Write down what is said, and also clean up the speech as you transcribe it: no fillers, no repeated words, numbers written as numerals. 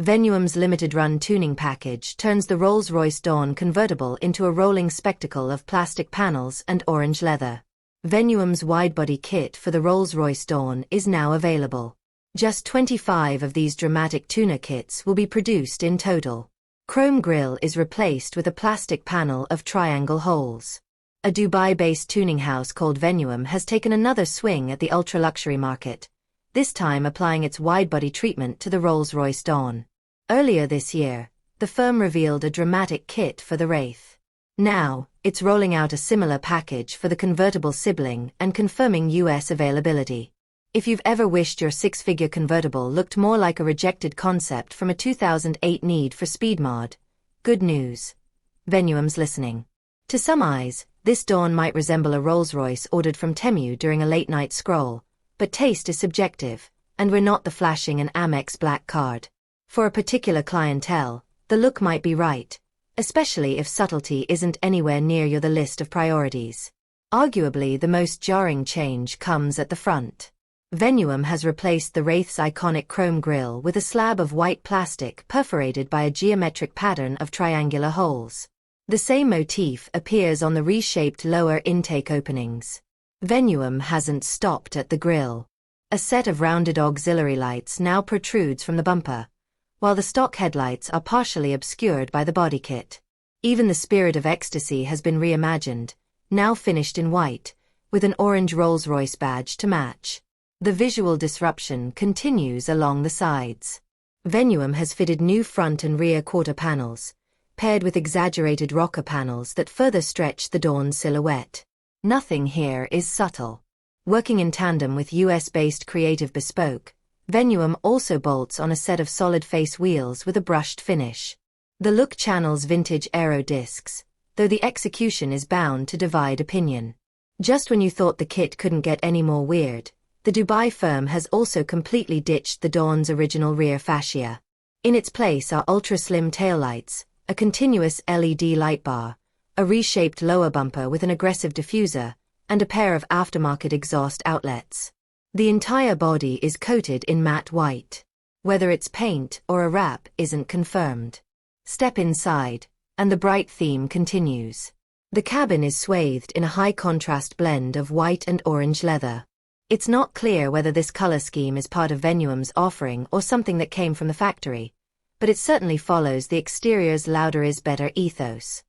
Venuum's limited-run tuning package turns the Rolls-Royce Dawn convertible into a rolling spectacle of plastic panels and orange leather. Venuum's widebody kit for the Rolls-Royce Dawn is now available. Just 25 of these dramatic tuner kits will be produced in total. Chrome grille is replaced with a plastic panel of triangle holes. A Dubai-based tuning house called Venuum has taken another swing at the ultra-luxury market, this time applying its widebody treatment to the Rolls-Royce Dawn. Earlier this year, the firm revealed a dramatic kit for the Wraith. Now, it's rolling out a similar package for the convertible sibling and confirming US availability. If you've ever wished your six-figure convertible looked more like a rejected concept from a 2008 Need for Speed mod, good news. Venuum's listening. To some eyes, this Dawn might resemble a Rolls-Royce ordered from Temu during a late-night scroll, but taste is subjective, and we're not the flashing and Amex black card. For a particular clientele, the look might be right, especially if subtlety isn't anywhere near the list of priorities. Arguably the most jarring change comes at the front. Venuum has replaced the Wraith's iconic chrome grille with a slab of white plastic perforated by a geometric pattern of triangular holes. The same motif appears on the reshaped lower intake openings. Venuum hasn't stopped at the grille. A set of rounded auxiliary lights now protrudes from the bumper, while the stock headlights are partially obscured by the body kit. Even the Spirit of Ecstasy has been reimagined, now finished in white, with an orange Rolls-Royce badge to match. The visual disruption continues along the sides. Venuum has fitted new front and rear quarter panels, paired with exaggerated rocker panels that further stretch the Dawn's silhouette. Nothing here is subtle. Working in tandem with US-based Creative Bespoke, Venuum also bolts on a set of solid-face wheels with a brushed finish. The look channels vintage Eros discs, though the execution is bound to divide opinion. Just when you thought the kit couldn't get any more weird, the Dubai firm has also completely ditched the Dawn's original rear fascia. In its place are ultra-slim taillights, a continuous LED light bar, a reshaped lower bumper with an aggressive diffuser, and a pair of aftermarket exhaust outlets. The entire body is coated in matte white. Whether it's paint or a wrap isn't confirmed. Step inside, and the bright theme continues. The cabin is swathed in a high-contrast blend of white and orange leather. It's not clear whether this color scheme is part of Venuum's offering or something that came from the factory, but it certainly follows the exterior's louder is better ethos.